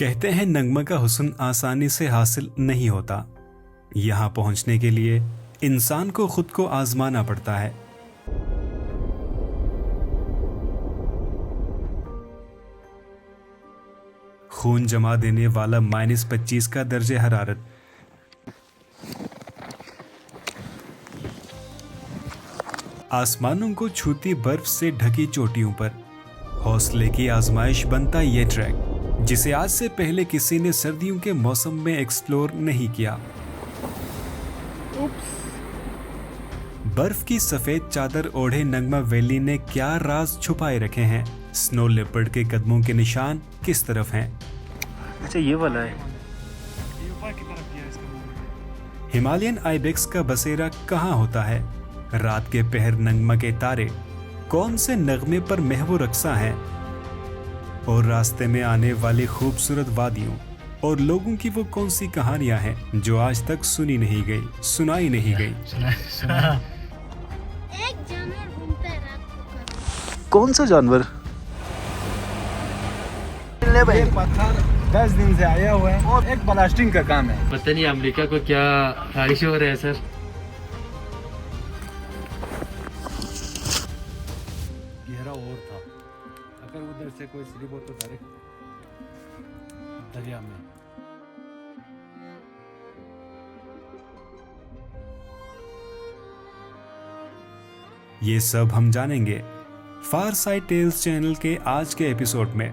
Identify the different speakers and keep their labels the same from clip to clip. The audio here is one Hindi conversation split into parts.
Speaker 1: कहते हैं नगमा का हुस्न आसानी से हासिल नहीं होता। यहाँ पहुँचने के लिए इंसान को खुद को आजमाना पड़ता है। खून जमा देने वाला -25 का दर्जे हरारत, आसमानों को छूती बर्फ से ढकी चोटियों पर हौसले की आजमाइश बनता ये ट्रैक, जिसे आज से पहले किसी ने सर्दियों के मौसम में एक्सप्लोर नहीं किया। बर्फ की सफेद चादर ओढ़े नगमा वैली ने क्या राज छुपाए रखे हैं? स्नो लेपर्ड के कदमों के निशान किस तरफ हैं?
Speaker 2: अच्छा, ये वाला है।
Speaker 1: हिमालयन आइबेक्स का बसेरा कहाँ होता है? रात के पहर नगमा के तारे कौन से नगमे पर महबू रक्सा हैं? और रास्ते में आने वाली खूबसूरत वादियों और लोगों की वो कौन सी कहानियां हैं जो आज तक सुनाई नहीं गई?
Speaker 3: एक जानवर घूमता है रात को।
Speaker 2: कौन सा जानवर?
Speaker 4: ये पत्थर 10 दिन से आया हुआ है और एक ब्लास्टिंग का काम है।
Speaker 5: पता नहीं अमेरिका को क्या ख्वाहिश हो रहा है सर।
Speaker 4: गहरा और था, अगर उधर से कोई स्लिप हो तो डायरेक्ट दरिया में।
Speaker 1: ये सब हम जानेंगे फार साइड टेल्स चैनल के आज के एपिसोड में।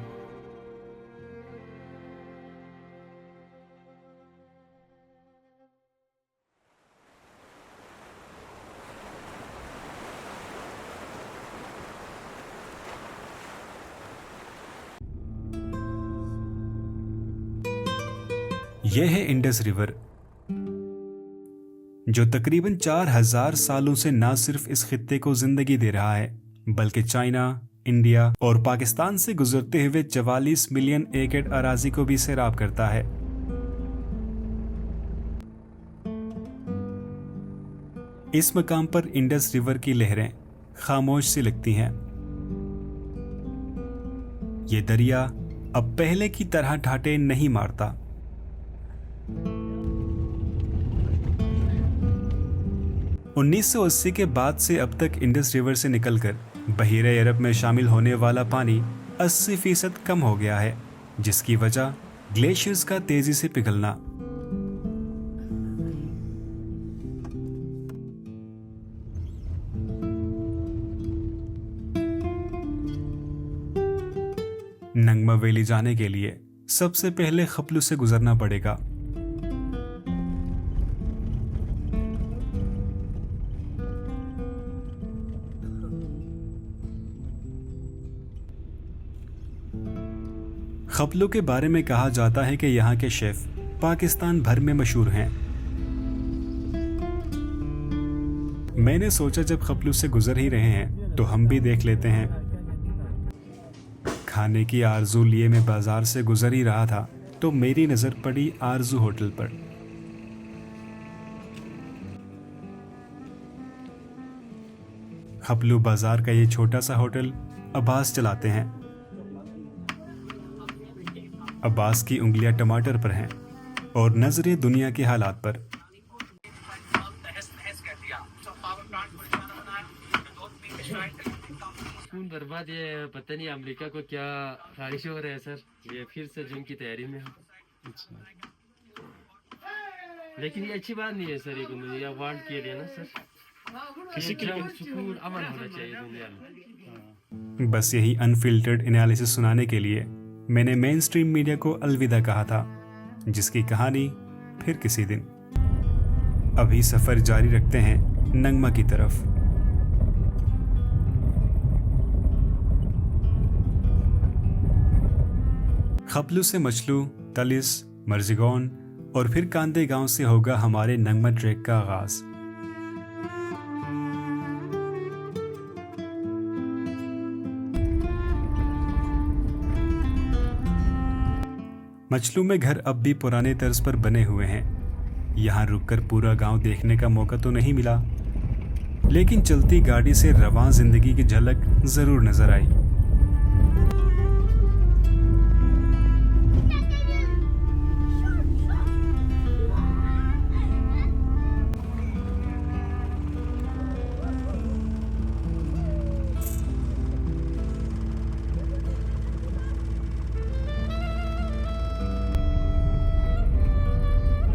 Speaker 1: यह है इंडस रिवर, जो तकरीबन 4000 सालों से न सिर्फ इस खित्ते को जिंदगी दे रहा है, बल्कि चाइना, इंडिया और पाकिस्तान से गुजरते हुए 44 मिलियन एकड़ अराजी को भी सैराब करता है। इस मकाम पर इंडस रिवर की लहरें खामोश सी लगती हैं। ये दरिया अब पहले की तरह ठाटे नहीं मारता। उन्नीस 1980 के बाद से अब तक इंडस रिवर से निकलकर बहीरे अरब में शामिल होने वाला पानी 80% कम हो गया है, जिसकी वजह ग्लेशियर्स का तेजी से पिघलना। नगमा वैली जाने के लिए सबसे पहले खपलू से गुजरना पड़ेगा। खपलू के बारे में कहा जाता है कि यहाँ के शेफ पाकिस्तान भर में मशहूर हैं। मैंने सोचा जब खपलू से गुजर ही रहे हैं तो हम भी देख लेते हैं। खाने की आरजू लिए मैं बाजार से गुजर ही रहा था तो मेरी नजर पड़ी आरजू होटल पर। खपलू बाजार का ये छोटा सा होटल अब्बास चलाते हैं। अब्बास की उंगलियां टमाटर पर हैं और नजरें दुनिया के हालात पर।
Speaker 5: खून बर्बाद, ये पता नहीं अमेरिका को क्या ख्वाहिश हो रहा है सर। ये फिर से जंग की तैयारी में है। लेकिन ये अच्छी बात नहीं है सर, ये वर्ल्ड के लिए ना सर, किसी के लिए सुकून अमन होना चाहिए दुनिया में।
Speaker 1: बस यही अनफिल्टर्ड एनालिसिस सुनाने के लिए मैंने मेन स्ट्रीम मीडिया को अलविदा कहा था, जिसकी कहानी फिर किसी दिन। अभी सफर जारी रखते हैं नगमा की तरफ। खपलू से मचलू, तलिस, मर्जिगोन और फिर कांदे गांव से होगा हमारे नगमा ट्रैक का आगाज। मचलू में घर अब भी पुराने तर्ज पर बने हुए हैं। यहाँ रुककर पूरा गांव देखने का मौका तो नहीं मिला, लेकिन चलती गाड़ी से रवां जिंदगी की झलक जरूर नजर आई।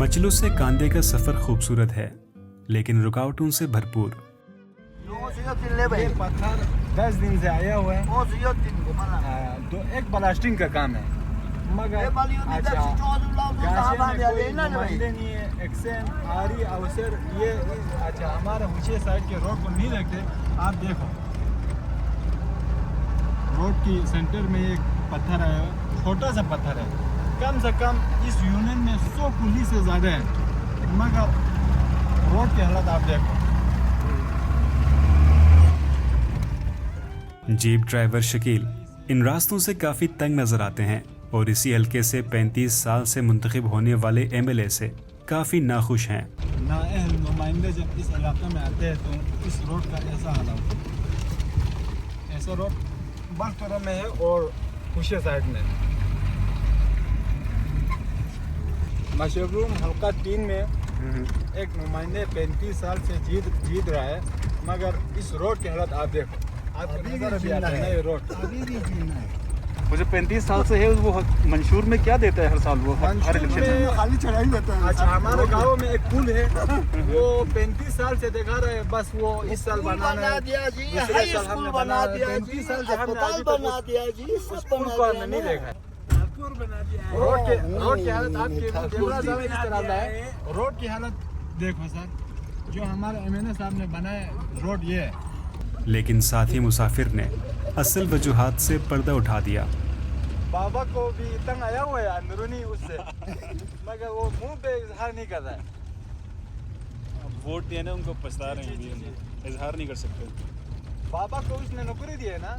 Speaker 1: मचलू से कांदे का सफर खूबसूरत है, लेकिन रुकावटों से भरपूर।
Speaker 4: ये पत्थर 10 दिन से आया हुआ है। एक ब्लास्टिंग का काम है, मगर अच्छा कोई नुमाइंदे नहीं है। एक्शन आरी अवसर ये अच्छा हमारे ऊंचे साइड के रोड को नहीं रखते। आप देखो रोड की सेंटर में एक पत्थर आया है, छोटा सा पत्थर है। कम से कम इस यूनियन में 100 कुली से ज़्यादा है, मगर रोड की हालत आप देखो।
Speaker 1: जीप ड्राइवर शकील इन रास्तों से काफ़ी तंग नजर आते हैं और इसी हल्के से 35 साल से मुंतखब होने वाले एमएलए से काफ़ी नाखुश हैं।
Speaker 4: नाअहल नुमाइंदे जब इस इलाके में आते हैं तो इस रोड का ऐसा हालात है। ऐसा रोड बख्तरा में है और खुशिया साइड में। मशरूम हल्का 3 में एक नुमाइंदे 35 साल से जीत रहा है, मगर इस रोड की हालत आप देखो। आपको नजर भी आता है ये रोड अभी भी जीना है।
Speaker 2: वो जो 35 साल से है वो मंशूर में क्या देता है हर साल? वो हर इलेक्शन में
Speaker 4: खाली चढ़ाई होता है। अच्छा हमारे गांव में एक पुल है, वो 35 साल से देखा रहे, बस वो इस साल बनाना है। दूसरे साल हमने बना दिया, 35 साल से हमने अभी तक उस पुल को हमने नहीं देखा है। रोड की हालत आपके कैमरा सामने इस तरह है। रोड की हालत देखो सर, जो हमारे एमएनए साहब ने बनाया रोड ये है।
Speaker 1: लेकिन साथी मुसाफिर ने असल वजूहात से पर्दा उठा दिया।
Speaker 4: बाबा को भी तंग आया हुआ है अंदरूनी उससे, मगर वो मुंह पे इजहार नहीं कर रहा है।
Speaker 2: वोट दिए ना उनको पछता रहे हैं, इजहार नहीं कर सकते।
Speaker 4: बाबा को उसने नौकरी दी है ना,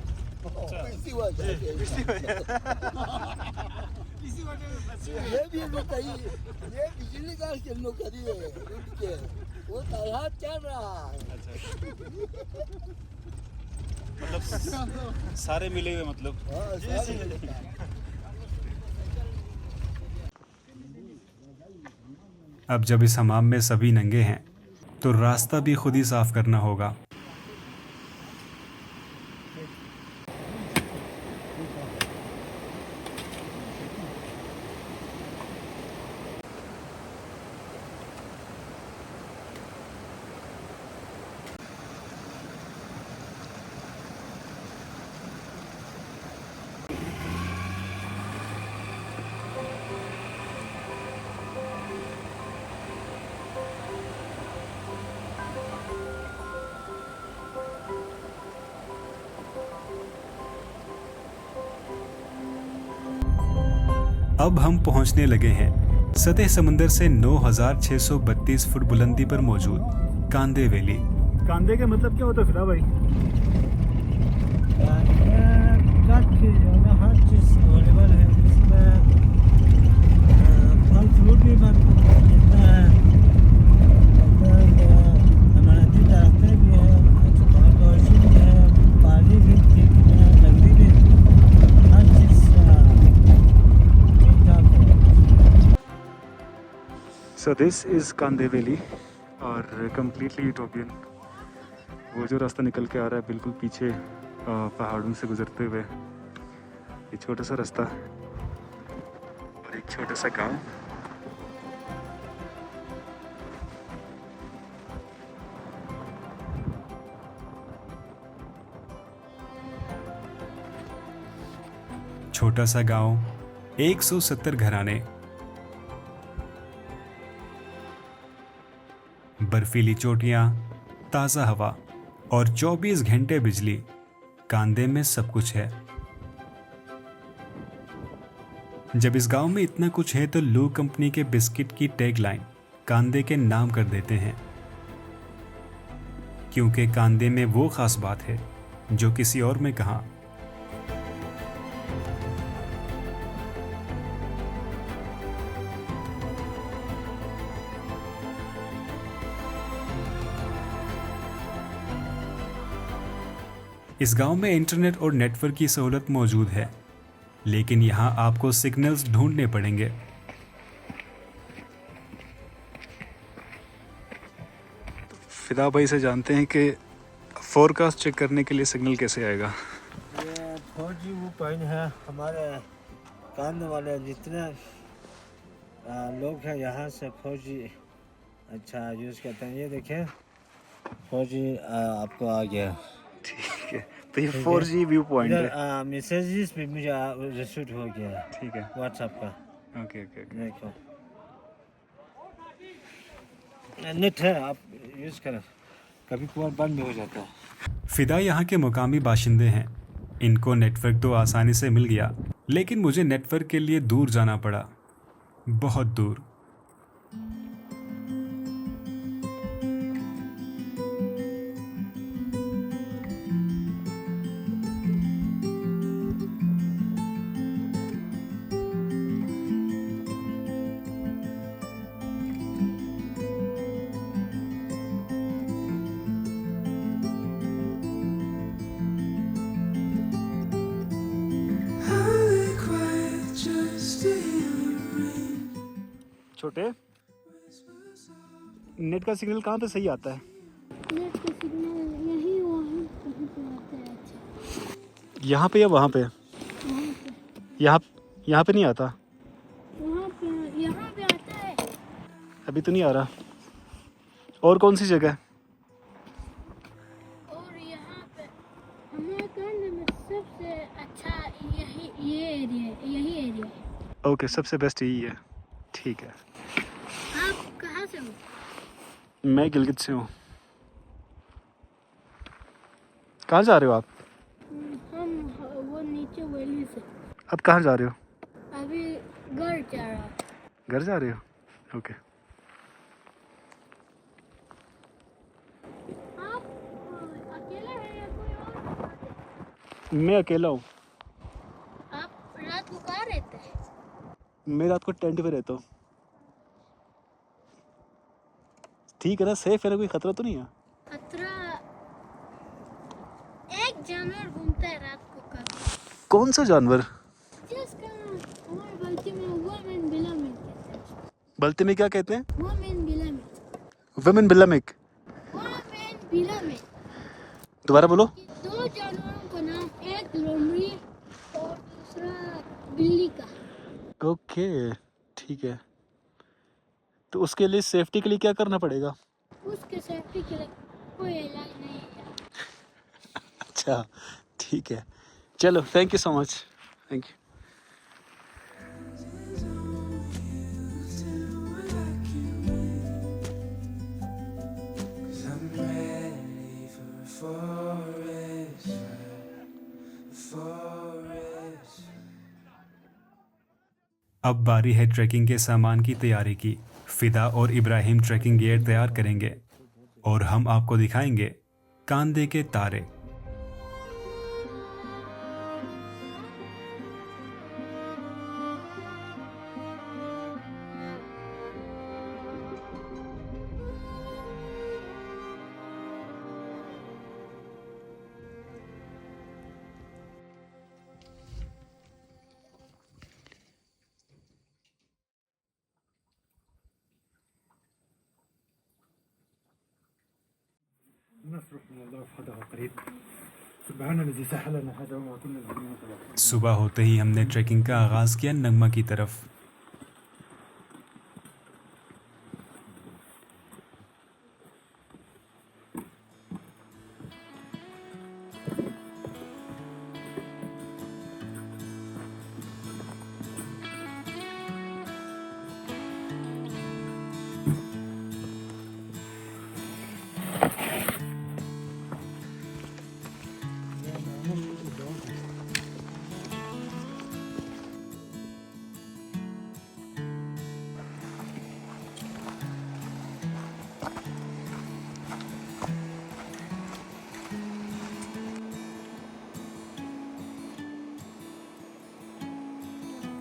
Speaker 4: इसी वजह
Speaker 6: ये भी बताइए, ये बिजली का नौकरी है उनके, वो तैयार चल रहा है।
Speaker 2: मतलब सारे मिले हुए मतलब।
Speaker 1: अब जब इस हमाम में सभी नंगे हैं तो रास्ता भी खुद ही साफ करना होगा। अब हम पहुंचने लगे हैं सतह समंदर से 9,632 फुट बुलंदी पर मौजूद कांदे वैली।
Speaker 2: कांदे का मतलब क्या होता है फिदा भाई?
Speaker 6: हर चीज़ अवेलेबल है इसमें, फल फ्रूट भी मिलता है, अमराती रास्ते भी है, भी है, पानी भी ठीक है, लकड़ी भी, हर चीज़ ठीक ठाक है।
Speaker 2: So this is कांदे वैली और कम्प्लीटली यूटोपियन। वो जो रास्ता निकल के आ रहा है बिल्कुल पीछे पहाड़ों से गुजरते हुए, ये छोटा सा रास्ता और एक छोटा सा गांव।
Speaker 1: छोटा सा गांव, 170 घराने, बर्फीली चोटियां, ताज़ा हवा और 24 घंटे बिजली। कांदे में सब कुछ है। जब इस गांव में इतना कुछ है तो लू कंपनी के बिस्किट की टैगलाइन कांदे के नाम कर देते हैं, क्योंकि कांदे में वो खास बात है जो किसी और में कहाँ। इस गांव में इंटरनेट और नेटवर्क की सहूलत मौजूद है, लेकिन यहां आपको सिग्नल्स ढूंढने पड़ेंगे।
Speaker 2: फिदा भाई से जानते हैं कि फोरकास्ट चेक करने के लिए सिग्नल कैसे आएगा।
Speaker 6: ये 4G वो पॉइंट है हमारे कांदे वाले जितने लोग हैं यहाँ से 4G अच्छा यूज़ करते हैं। ये देखिए 4G आपको आ गया।
Speaker 2: ठीक है, तो ये 4G व्यू पॉइंट
Speaker 6: इधर
Speaker 2: है।
Speaker 6: मैसेजेस भी मुझे रिसीव हो गया
Speaker 2: ठीक है,
Speaker 6: व्हाट्सएप का।
Speaker 2: Okay okay okay.
Speaker 6: देखो नेट है, आप यूज़ करें, कभी कभार बंद भी हो जाता है।
Speaker 1: फिदा यहाँ के मुकामी बाशिंदे हैं। इनको नेटवर्क तो आसानी से मिल गया, लेकिन मुझे नेटवर्क के लिए दूर जाना पड़ा, बहुत दूर।
Speaker 2: छोटे, नेट का सिग्नल कहाँ पे सही आता है?
Speaker 3: नेट का सिग्नल यही वहाँ कहीं पे आता है। अच्छा,
Speaker 2: यहाँ पे या वहाँ पे?
Speaker 3: वहाँ पे
Speaker 2: यहाँ पे नहीं आता।
Speaker 3: यहाँ पे आता है।
Speaker 2: अभी तो नहीं आ रहा। और कौन सी जगह?
Speaker 3: और यहाँ पे हमारे कांडे में सबसे अच्छा यही एरिया है।
Speaker 2: ओके, सबसे बेस्ट यही है। ठीक है।
Speaker 3: आप कहाँ से हो?
Speaker 2: मैं गिलगित से हूँ। कहाँ जा रहे हो आप?
Speaker 3: हम वो नीचे वैली से।
Speaker 2: अब कहाँ जा रहे हो?
Speaker 3: अभी घर जा रहा है।
Speaker 2: घर जा रहे हो? ओके।
Speaker 3: आप अकेला है या कोई और साथ है?
Speaker 2: मैं अकेला हूँ।
Speaker 3: आप रात को कहाँ रहते हैं?
Speaker 2: मैं रात को टेंट पे रहता हूँ। ठीक है ना, सेफ है ना, कोई खतरा तो नहीं है?
Speaker 3: खतरा एक जानवर घूमता है रात को कभी।
Speaker 2: कौन सा जानवर?
Speaker 3: जिसका हमारे बल्कि में वुमेन बिलामिक कहते हैं।
Speaker 2: बल्ते में क्या कहते हैं?
Speaker 3: वुमेन बिलामिक।
Speaker 2: वुमेन बिलामिक।
Speaker 3: वुमेन बिलामिक।
Speaker 2: दोबारा बोलो।
Speaker 3: दो जानवरों का नाम, एक लोमड़ी और दूसरा बिल्ली का।
Speaker 2: ओके, ठीक है। तो उसके लिए सेफ्टी के लिए क्या करना पड़ेगा?
Speaker 3: उसके सेफ्टी के लिए कोई इलाज नहीं है।
Speaker 2: अच्छा, ठीक है। चलो, thank you so much. Thank you.
Speaker 1: अब बारी है ट्रैकिंग के सामान की तैयारी की। फिदा और इब्राहिम ट्रैकिंग गियर तैयार करेंगे और हम आपको दिखाएंगे कांदे के तारे। सुबह होते ही हमने ट्रैकिंग का आगाज किया नगमा की तरफ।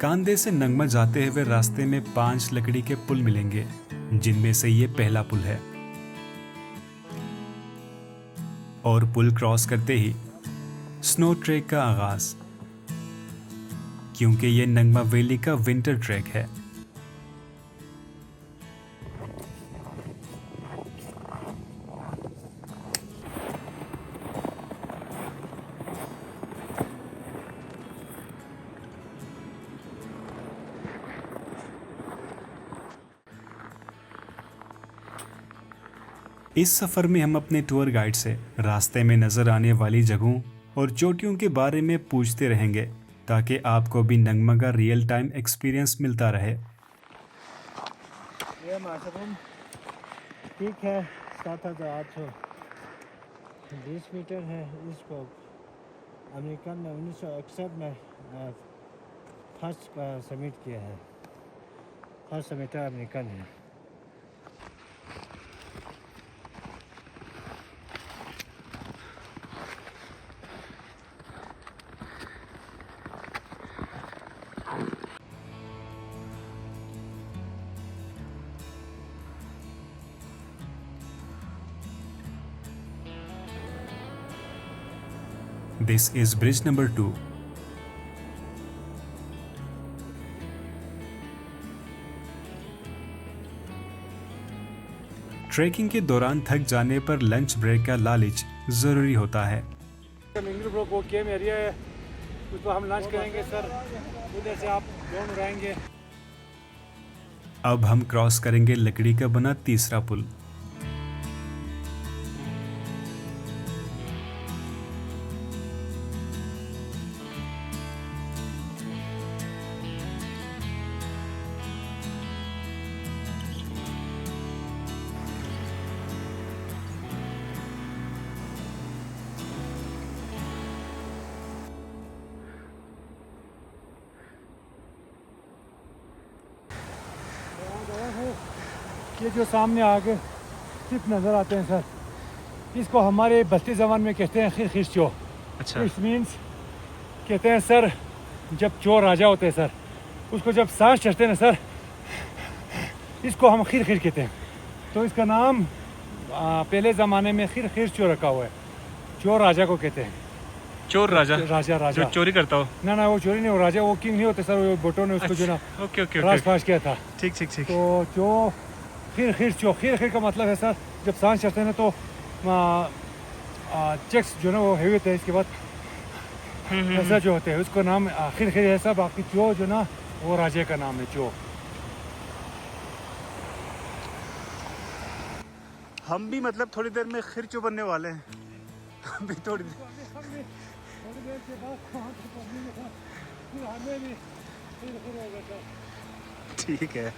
Speaker 1: कांदे से नगमा जाते हुए रास्ते में 5 लकड़ी के पुल मिलेंगे, जिनमें से ये पहला पुल है। और पुल क्रॉस करते ही स्नो ट्रैक का आगाज, क्योंकि ये नगमा वैली का विंटर ट्रैक है। इस सफ़र में हम अपने टूर गाइड से रास्ते में नज़र आने वाली जगहों और चोटियों के बारे में पूछते रहेंगे ताकि आपको भी नंगमा का रियल टाइम एक्सपीरियंस मिलता रहे।
Speaker 6: ये माशरूम ठीक है, 7,820 मीटर है। इसको अमेरिका में 1961 में फर्स्ट सबमिट किया है। फर्स्ट सबमिटर अमेरिकन है।
Speaker 1: This is bridge number 2. Trekking के दौरान थक जाने पर लंच ब्रेक का लालच जरूरी होता है।
Speaker 2: मिंगल ब्रो को केम एरिया है, उस पर हम लंच करेंगे सर। उधर से आप ड्रोन उड़ाएंगे।
Speaker 1: अब हम क्रॉस करेंगे लकड़ी का बना तीसरा पुल।
Speaker 2: ये जो सामने आगे सिर्फ नज़र आते हैं सर, इसको हमारे बस्ती ज़बान में कहते हैं खिर खिर चो।
Speaker 1: अच्छा।
Speaker 2: इट मीन्स कहते हैं सर, जब चोर राजा होते हैं सर, उसको जब सांस चढ़ते हैं ना सर, इसको हम खिर खिर कहते हैं। तो इसका नाम पहले ज़माने में खिर खिर चो रखा हुआ है। चोर राजा को कहते हैं।
Speaker 1: चोर राजा
Speaker 2: राजा राजा
Speaker 1: जो चोरी करता हो।
Speaker 2: ना वो चोरी नहीं, वो राजा, वो किंग नहीं होते सर। वो बोटो ने उसको जो ना
Speaker 1: ओके ओके
Speaker 2: राज फाश किया था।
Speaker 1: ठीक ठीक ठीक।
Speaker 2: तो जो खिर खिर चो, खिर खिर का मतलब है सर, जब सांस चढ़ते हैं ना तो चेक्स जो ना वो हेवी होते हैं। इसके बाद ऐसा जो होते हैं उसको नाम खिर खिर है सर। बाकी चो जो ना वो राजे का नाम है चो।
Speaker 1: हम भी मतलब थोड़ी देर में खिर चो बनने वाले हैं। हम भी थोड़ी देर
Speaker 2: के बाद फिर हमें भी खिर खिर हो गया।
Speaker 1: ठीक है।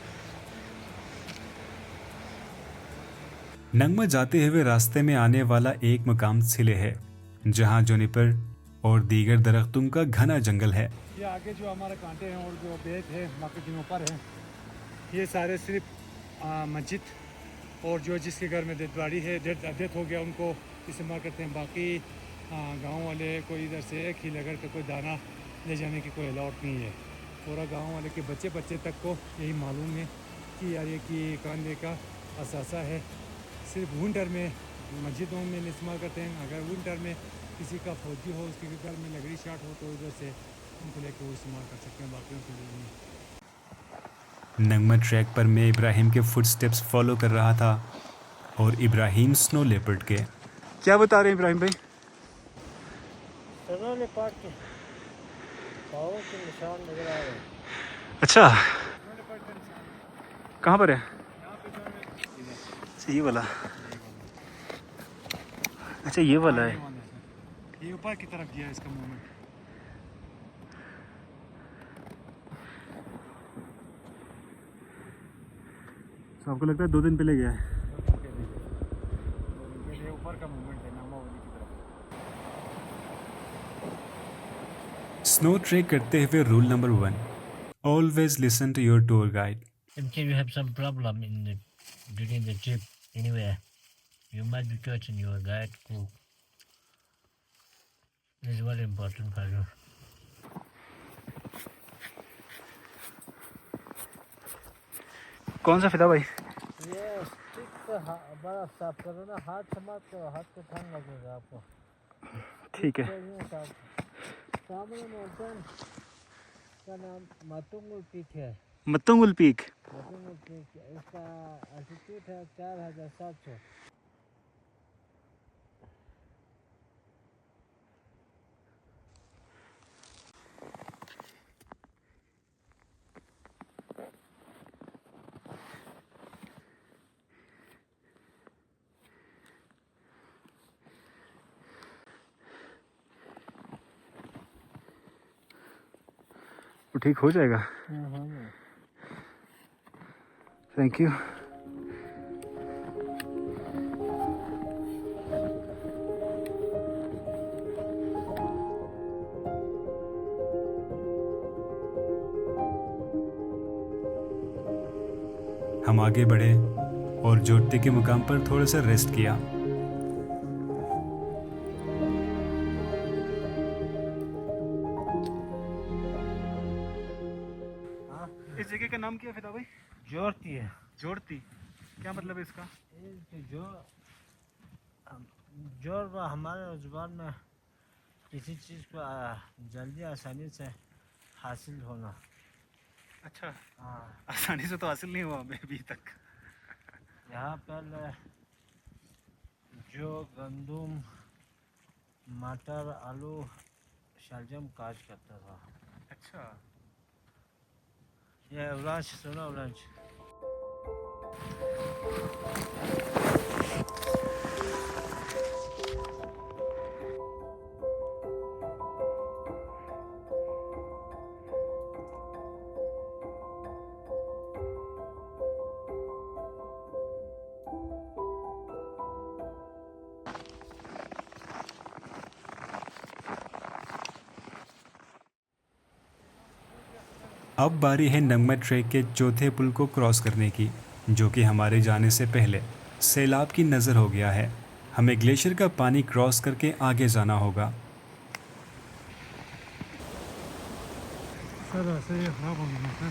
Speaker 1: नंगमा जाते हुए रास्ते में आने वाला एक मकाम सिले है जहां जुनिपर और दीगर दरख्तों का घना जंगल है।
Speaker 2: ये आगे जो हमारे कांटे हैं और जो बेत है मार्केटिंग ऊपर है, ये सारे सिर्फ मस्जिद और जो जिसके घर में डेथबाड़ी है, डेथ हो गया, उनको इस्तेमाल करते हैं। बाकी गांव वाले कोई इधर से एक ही लगड़ का कोई दाना ले जाने की कोई अलाउड नहीं है। पूरा गांव वाले के बच्चे बच्चे तक को यही मालूम है कि यार ये कि कांदे का असासा है। सिर्फ विंटर में मस्जिदों में इस्तेमाल करते हैं। अगर विंटर में किसी का फौजी हो, उसके घर में लकड़ी शार्ट हो तो इधर से उनको लेकर वो इस्तेमाल कर सकते हैं, बाकी उनके लिए नहीं।
Speaker 1: नंगमा ट्रैक पर मैं इब्राहिम के फुटस्टेप्स फॉलो कर रहा था और इब्राहिम स्नो लेपर्ड के। क्या बता रहे हैं इब्राहिम भाई?
Speaker 6: स्नो लेपर्ड के पाँव के निशान नजर आ रहे हैं।
Speaker 1: अच्छा, कहाँ पर है? ये वाला। अच्छा ये वाला है।
Speaker 2: ये ऊपर की तरफ गया इसका मूवमेंट। तो आपको लगता है 2 दिन पहले गया है? ये ऊपर का मूवमेंट है नामा वाली की तरफ।
Speaker 1: स्नो ट्रेक करते हुए rule number 1, always listen to your tour guide.
Speaker 6: In case you have some problem during the trip anywhere, you might be questioning your guide who is very important for you.
Speaker 1: कौन सा फिदा भाई?
Speaker 6: ये स्टिक बड़ा साफ करो ना, हाथ से मत करो, हाथ को ठंड लगेगा आपको।
Speaker 1: ठीक है।
Speaker 6: सामने माउंटेन का नाम मतुंगुल पीक है।
Speaker 1: मतुंगुल पीक।
Speaker 6: मतुंगुल पीक, इसका एल्टीट्यूड है 4700।
Speaker 2: ठीक हो जाएगा। Thank you.
Speaker 1: हम आगे बढ़े और जोटते के मुकाम पर थोड़ा सा रेस्ट किया।
Speaker 2: इस जगह का नाम क्या है फिदा भाई?
Speaker 6: जोड़ती है।
Speaker 2: जोड़ती, क्या मतलब है इसका?
Speaker 6: जोड़ हमारे जुबान में किसी चीज़ को जल्दी आसानी से हासिल होना।
Speaker 2: अच्छा,
Speaker 6: हाँ,
Speaker 2: आसानी से तो हासिल नहीं हुआ हमें अभी तक।
Speaker 6: यहाँ पर जो गंदम, मटर, आलू, शलजम काज करता था।
Speaker 2: अच्छा,
Speaker 6: ये उलांच सुना उलांच।
Speaker 1: अब बारी है नंगमा ट्रेक के चौथे पुल को क्रॉस करने की, जो कि हमारे जाने से पहले सैलाब की नज़र हो गया है। हमें ग्लेशियर का पानी क्रॉस करके आगे जाना होगा।
Speaker 6: सर ऐसे ये खराब हो गया था,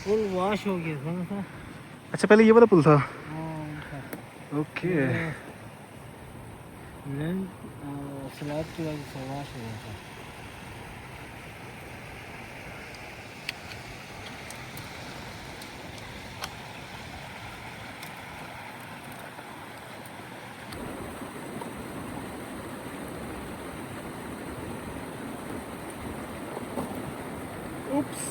Speaker 6: पुल वॉश हो गया था ना।
Speaker 2: अच्छा पहले ये वाला पुल था। ओके,
Speaker 6: लैंड स्लैब की वजह से वॉश हो गया था।
Speaker 2: उप्स।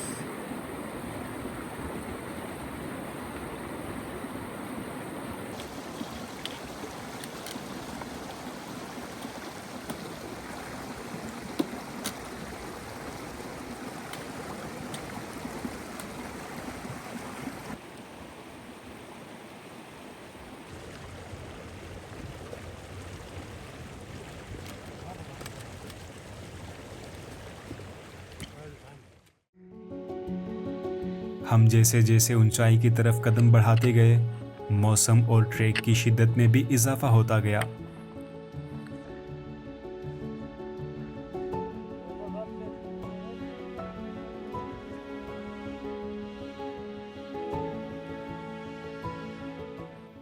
Speaker 1: हम जैसे जैसे ऊंचाई की तरफ कदम बढ़ाते गए, मौसम और ट्रैक की शिद्दत में भी इजाफा होता गया।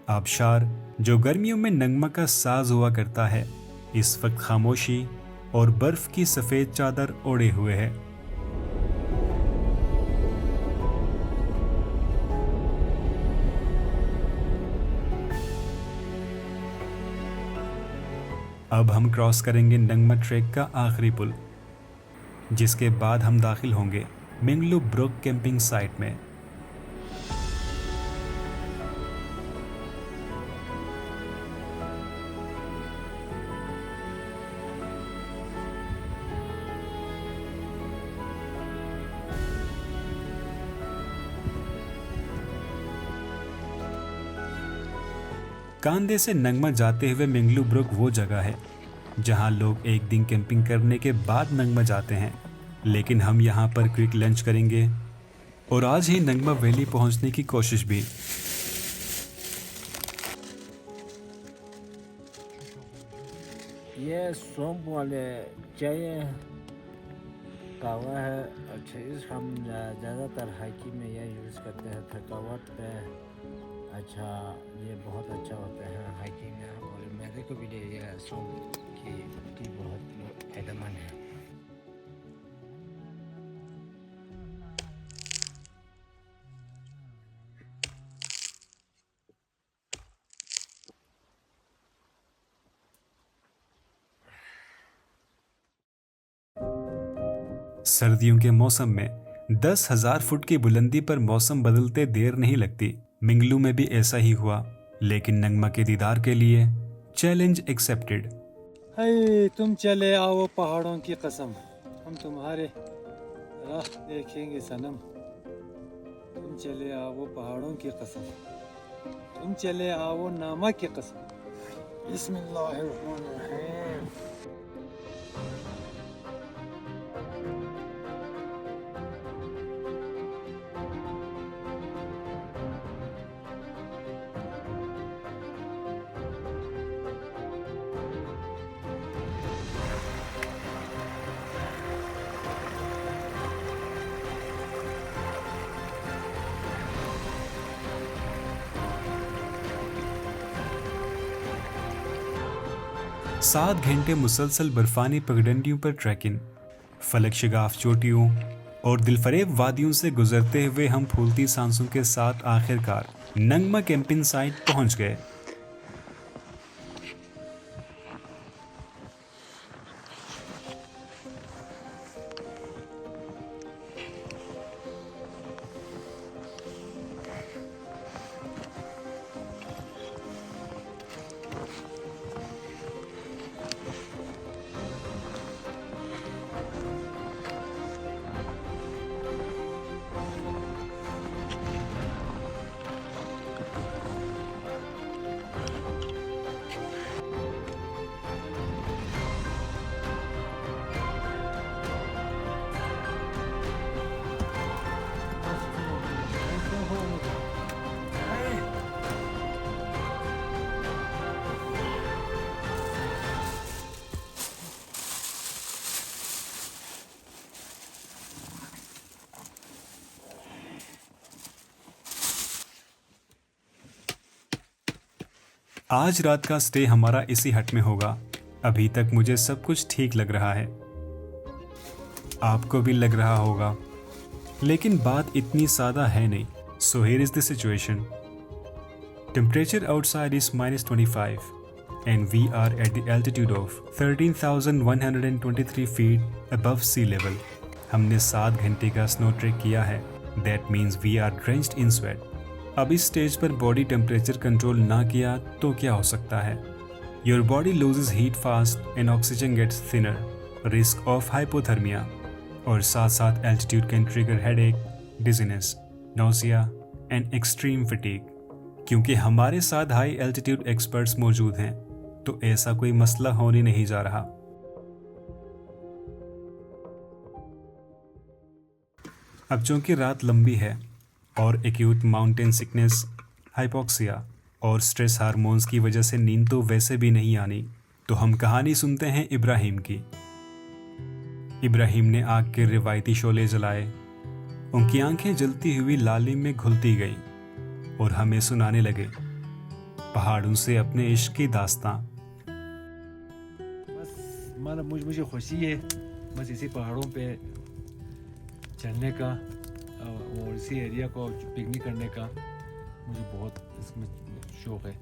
Speaker 1: आबशार, जो गर्मियों में नगमा का साज हुआ करता है, इस वक्त खामोशी और बर्फ की सफेद चादर ओढ़े हुए है। अब हम क्रॉस करेंगे नंगमा ट्रैक का आखिरी पुल, जिसके बाद हम दाखिल होंगे मिंगलू ब्रुक कैंपिंग साइट में। कांदे से नगमा जाते हुए मिंगलू ब्रुक वो जगह है जहां लोग एक दिन कैंपिंग करने के बाद नगमा जाते हैं, लेकिन हम यहां पर क्विक लंच करेंगे और आज ही नगमा वैली पहुंचने की कोशिश भी।
Speaker 6: ये सोम वाले चाय कावा है। अच्छा, इस हम ज़्यादातर हाइकिंग में यह यूज़ करते हैं थकावट पे। अच्छा, ये बहुत अच्छा होता है हाइकिंग में, और मेरे को भी ये सोम की बहुत फायदेमंद है।
Speaker 1: सर्दियों के मौसम में 10,000 फुट की बुलंदी पर मौसम बदलते देर नहीं लगती। मिंगलू में भी ऐसा ही हुआ, लेकिन नगमा के दीदार के लिए चैलेंज एक्सेप्टेड।
Speaker 7: हाय, तुम चले आओ पहाड़ों की कसम, हम तुम्हारे राह देखेंगे सनम, तुम चले आओ पहाड़ों की कसम, तुम चले आओ नामा की कसम। बिस्मिल्लाहिर्रहमानिर्रहीम।
Speaker 1: सात घंटे मुसलसल बर्फानी पगडंडियों पर ट्रैकिंग, फलक शगाफ चोटियों और दिलफरेब वादियों से गुजरते हुए हम फूलती सांसों के साथ आखिरकार नंगमा कैंपिंग साइट पहुंच गए। आज रात का स्टे हमारा इसी हट में होगा। अभी तक मुझे सब कुछ ठीक लग रहा है, आपको भी लग रहा होगा, लेकिन बात इतनी सादा है नहीं। So here is the situation. Temperature outside is -25 and we are at the altitude of 13,123 feet above sea level. हमने 7 घंटे का स्नो ट्रेक किया है। That means we are drenched in sweat. अब इस स्टेज पर बॉडी टेम्परेचर कंट्रोल ना किया तो क्या हो सकता है? Your body loses heat fast and oxygen gets thinner. Risk of hypothermia. और साथ साथ altitude can trigger headache, dizziness, nausea and extreme fatigue. क्योंकि हमारे साथ हाई एल्टीट्यूड एक्सपर्ट्स मौजूद हैं, तो ऐसा कोई मसला होने नहीं जा रहा। अब चूंकि रात लंबी है और एक्यूट माउंटेन सिकनेस, हाइपोक्सिया और स्ट्रेस हार्मोन्स की वजह से नींद तो वैसे भी नहीं आनी, तो हम कहानी सुनते हैं इब्राहिम की। इब्राहिम ने आग के रिवायती शोले जलाए, उनकी आंखें जलती हुई लाली में घुलती गईं और हमें सुनाने लगे पहाड़ों से अपने इश्क की दास्तां।
Speaker 7: बस मुझे खुशी है बस इसी पहाड़ों पे चलने का और इसी एरिया को पिकनिक करने का मुझे बहुत इसमें शौक़ है।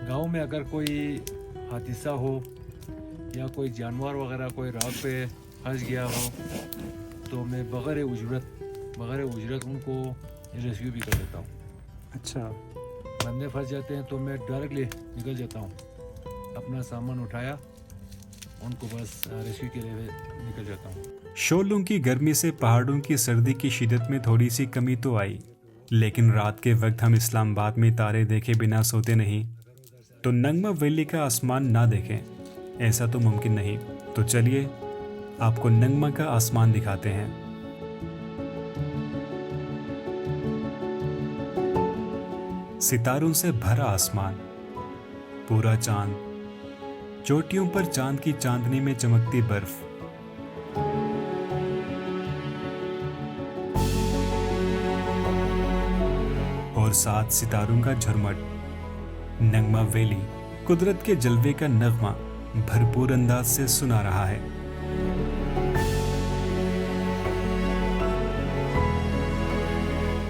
Speaker 7: गांव में अगर कोई हादसा हो या कोई जानवर वगैरह कोई रात पे फंस गया हो तो मैं बग़ैर उजरत उनको रेस्क्यू भी कर देता हूँ।
Speaker 2: अच्छा,
Speaker 7: बंदे फंस जाते हैं तो मैं डायरेक्टली निकल जाता हूँ, अपना सामान उठाया, उनको बस रेस्क्यू के लिए निकल जाता हूँ।
Speaker 1: शोलों की गर्मी से पहाड़ों की सर्दी की शिद्दत में थोड़ी सी कमी तो आई, लेकिन रात के वक्त हम इस्लामाबाद में तारे देखे बिना सोते नहीं, तो नंगमा वैली का आसमान ना देखें, ऐसा तो मुमकिन नहीं। तो चलिए आपको नंगमा का आसमान दिखाते हैं। सितारों से भरा आसमान, पूरा चांद, चोटियों पर चांद की चांदनी में चमकती बर्फ, और सात सितारों का झरमट। नंगमा वैली कुदरत के जलवे का नगमा भरपूर अंदाज से सुना रहा है।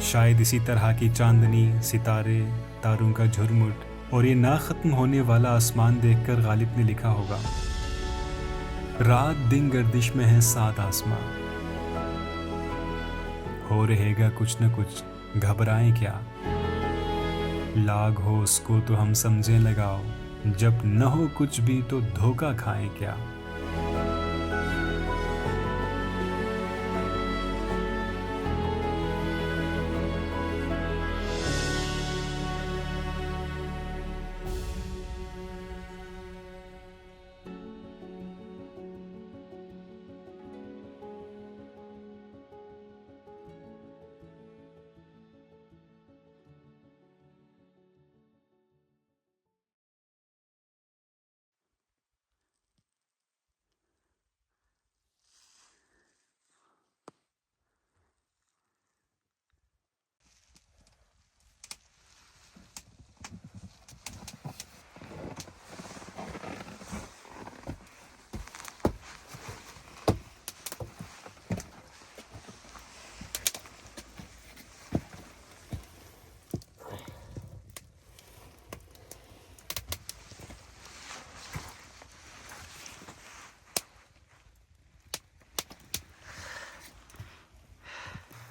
Speaker 1: शायद इसी तरह की चांदनी, सितारे, तारों का झुरमुट और ये ना खत्म होने वाला आसमान देखकर गालिब ने लिखा होगा, रात दिन गर्दिश में है सात आसमां, हो रहेगा कुछ न कुछ, घबराएं क्या, लाग हो उसको तो हम समझें लगाओ, जब न हो कुछ भी तो धोखा खाएं क्या।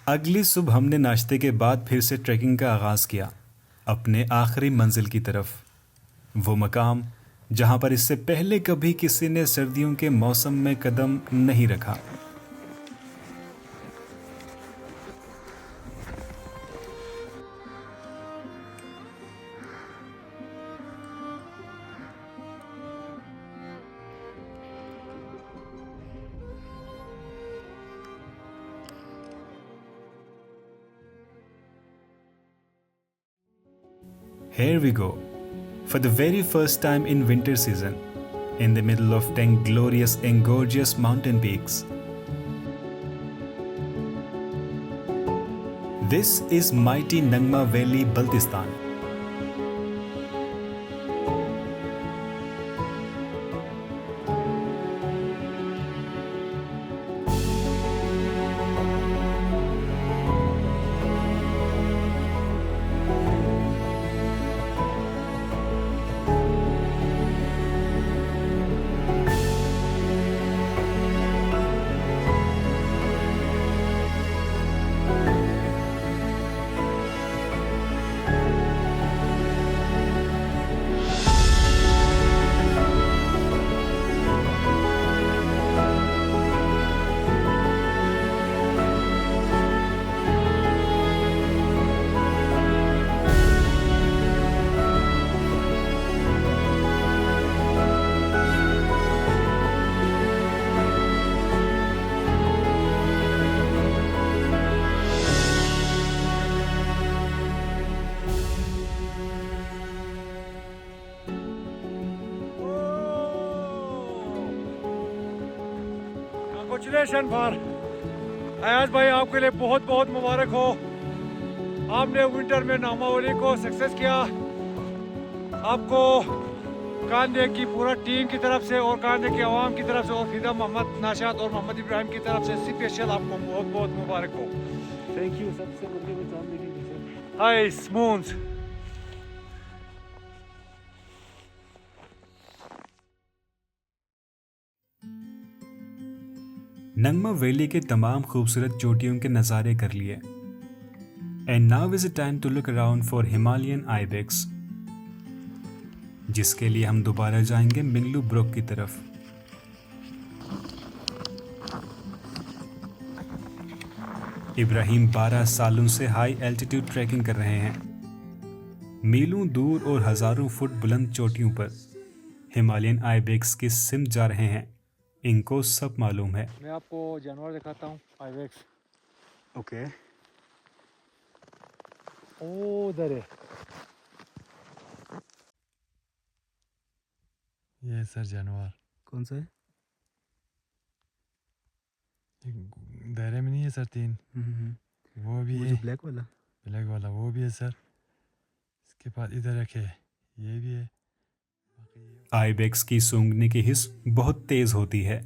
Speaker 1: अगली सुबह हमने नाश्ते के बाद फिर से ट्रैकिंग का आगाज़ किया अपने आखिरी मंजिल की तरफ, वो मकाम जहां पर इससे पहले कभी किसी ने सर्दियों के मौसम में कदम नहीं रखा। Here we go, for the very first time in winter season, in the middle of 10 glorious and gorgeous mountain peaks. This is mighty Nangma Valley, Baltistan.
Speaker 7: Congratulation for Ayaz भाई, आपके लिए बहुत बहुत मुबारक हो। आपने विंटर में नामा वैली को सक्सेस किया। आपको कांदे की पूरा टीम की तरफ से और कांदे की आवाम की तरफ से और फिदा मोहम्मद नाशाद और मोहम्मद इब्राहिम की तरफ से स्पेशल आपको बहुत बहुत मुबारक हो।
Speaker 2: Thank you. सबसे बढ़िया मैं जान देंगे।
Speaker 7: हाय स्मूथ।
Speaker 1: नंगमा वैली के तमाम खूबसूरत चोटियों के नज़ारे कर लिए। And now is a time to look around for Himalayan ibex, जिसके लिए हम दोबारा जाएंगे मिंगलू ब्रोक की तरफ। इब्राहिम 12 सालों से हाई एल्टीट्यूड ट्रैकिंग कर रहे हैं। मीलों दूर और हज़ारों फुट बुलंद चोटियों पर हिमालयन आइबेक्स की सिमत जा रहे हैं। इनको सब मालूम है।
Speaker 7: मैं आपको जानवर दिखाता हूँ, आइबेक्स।
Speaker 2: ओके।
Speaker 7: ओ उधर है ये सर जानवर।
Speaker 2: कौन सा है?
Speaker 7: दायरे में नहीं है सर, 3 वो भी
Speaker 2: वो
Speaker 7: है,
Speaker 2: जो ब्लैक वाला।
Speaker 7: ब्लैक वाला वो भी है सर। इसके बाद इधर रखे ये भी है।
Speaker 1: आइबेक्स की सूंघने की हिस्स बहुत तेज होती है।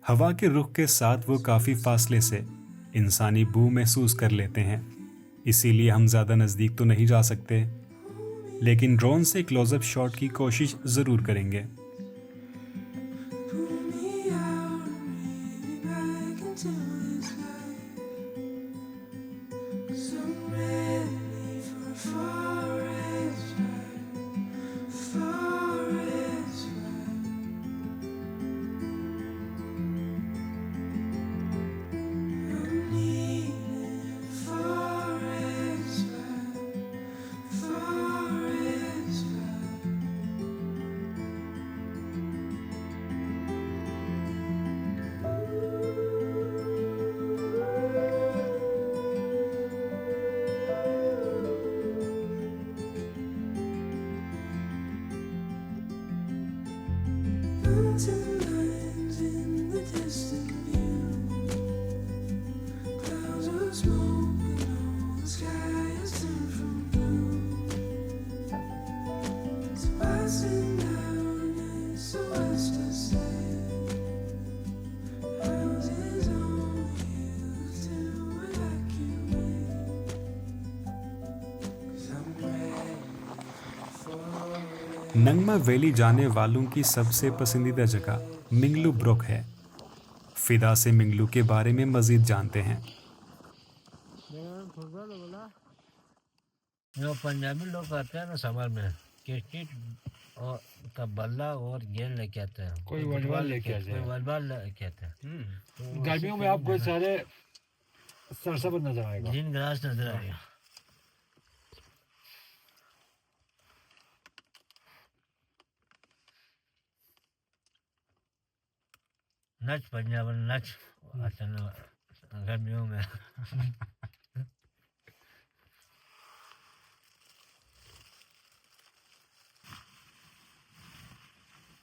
Speaker 1: हवा के रुख के साथ वो काफी फासले से इंसानी बू महसूस कर लेते हैं। इसीलिए हम ज्यादा नजदीक तो नहीं जा सकते, लेकिन ड्रोन से क्लोजअप शॉट की कोशिश जरूर करेंगे। नंगमा वैली जाने वालों की सबसे पसंदीदा जगह मिंगलू ब्रोक है। फिदा से मिंगलू के बारे में मज़ीद जानते हैं।
Speaker 6: जो पंजाबी लोग आते हैं ना समर में क्रिकेट और का बल्ला और गेंद लेके आते हैं,
Speaker 7: कोई वॉलीबॉल लेके आ जाए।
Speaker 6: कोई वॉलीबॉल लेके आते हैं। तो
Speaker 7: गर्मियों में आपको सारे सरसब्ज नजर आएगा।
Speaker 6: ग्रीन ग्रास नजर आएगा। नच पंजाब नच गर्मियों में।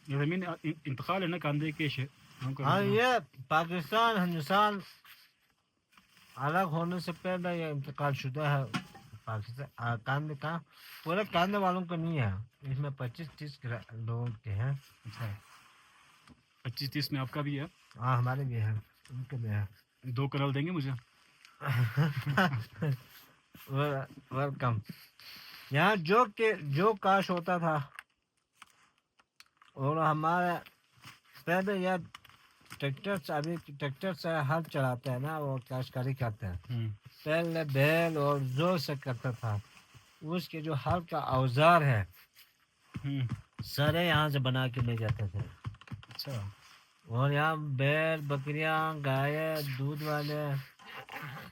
Speaker 2: ये ज़मीन इंतकाल है ना कांदे के
Speaker 6: हाँ, ये पाकिस्तान हिंदुस्तान अलग होने से पहले ये इंतकाल शुदा है। पाकिस्तान कांदे का पूरे कांदे वालों का नहीं है, इसमें 25-30 लोगों के हैं।
Speaker 2: 25-30 में आपका भी है?
Speaker 6: हाँ, हमारे भी है, उनके भी है।
Speaker 2: 2 करोड़ देंगे मुझे?
Speaker 6: वेलकम। यहाँ जो काश होता था और हमारे पहले यार ट्रैक्टर से हल चलाते हैं ना, वो काश्तकारी करते हैं। पहले बैल और जोर से करता था। उसके जो हल का औजार है सारे यहाँ से बना के ले जाते थे।
Speaker 2: अच्छा।
Speaker 6: और यहाँ बैल, बकरियाँ, गाय, दूध वाले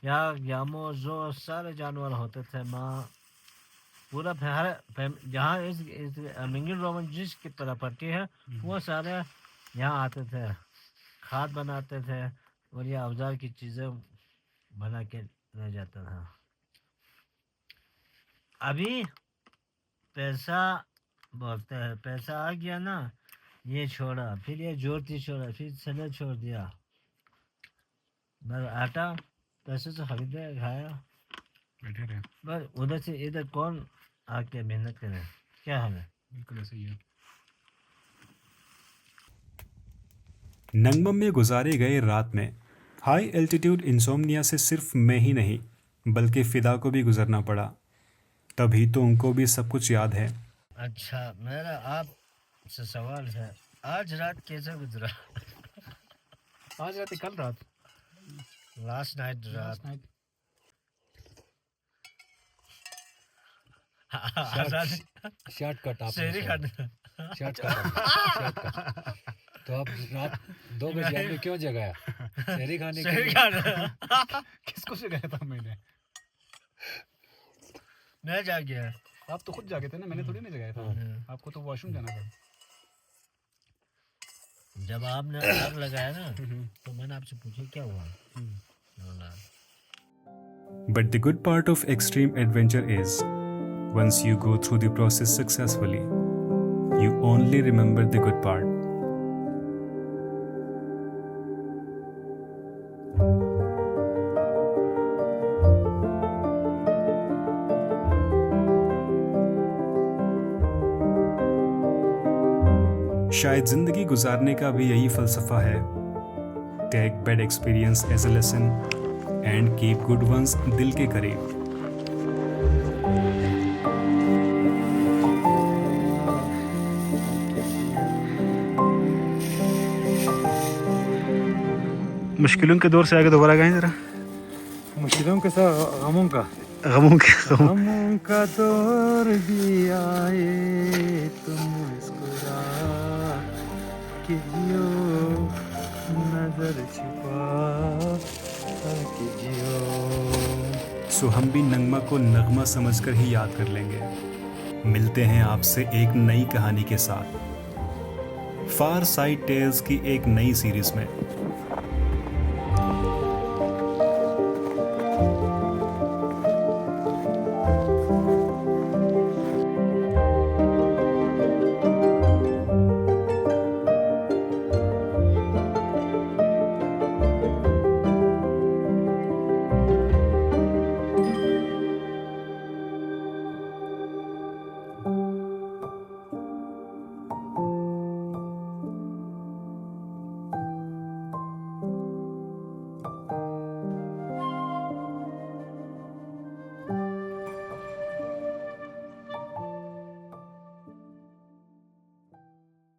Speaker 6: या यामो जो सारे जानवर होते थे। माँ पूरा जहाँ इस मिंगिल रोमन जिसकी तरह पट्टी है वो सारे यहाँ आते थे, खाद बनाते थे और ये औजार की चीज़ें बना के ले जाता था। अभी पैसा बोलते हैं, पैसा आ गया ना, ये छोड़ा, फिर ये जोड़ती छोड़ा, फिर चले छोड़ दिया। बस आटा पैसे से खरीदे खाया,
Speaker 2: बैठे रहे।
Speaker 6: बस उधर से इधर कौन आके मेहनत करे? क्या हाल है?
Speaker 2: बिल्कुल ऐसे ही है।
Speaker 1: नंगमम में गुजारे गए रात में हाई एल्टीट्यूड इंसोम्निया से सिर्फ मैं ही नहीं बल्कि फ़िदा को भी गुजरना पड़ा। तभी तो उनको भी सब कुछ याद है।
Speaker 6: अच्छा, मेरा आपसे सवाल है, आज रात कैसे गुजरा?
Speaker 2: आज रात कल रात?
Speaker 6: लास्ट नाइट रात।
Speaker 7: शॉर्टकट आप
Speaker 6: शहरी खाने।
Speaker 7: शॉर्टकट। तो आप रात 2 बजे आपने क्यों जगाया? शहरी खाने के
Speaker 6: शहरी
Speaker 7: लिए?
Speaker 6: खाने।
Speaker 2: किसको जगाया था मैंने?
Speaker 6: मैं जा गया।
Speaker 2: आप तो खुद जागे थे ना, मैंने थोड़ी ना जगाया था। आपको तो वॉशरूम जाना था।
Speaker 6: जब आपने आग लगाया ना तो मैंने आपसे पूछा क्या हुआ?
Speaker 1: But the good part of extreme adventure is, once you go through the process successfully, you only remember the good part. शायद जिंदगी गुजारने का भी यही फलसफा है। Take bad experience as a lesson and keep good ones दिल के करीब।
Speaker 2: मुश्किलों के दौर से आगे दोबारा गाएं जरा।
Speaker 7: मुश्किलों के साथ गमों का
Speaker 2: गमों
Speaker 7: का दौर भी आए, तुम मुस्कुरा के जियो, नजर छुपा के जियो।
Speaker 1: सो हम भी नगमा को नगमा समझकर ही याद कर लेंगे। मिलते हैं आपसे एक नई कहानी के साथ, फार साइड टेल्स की एक नई सीरीज में।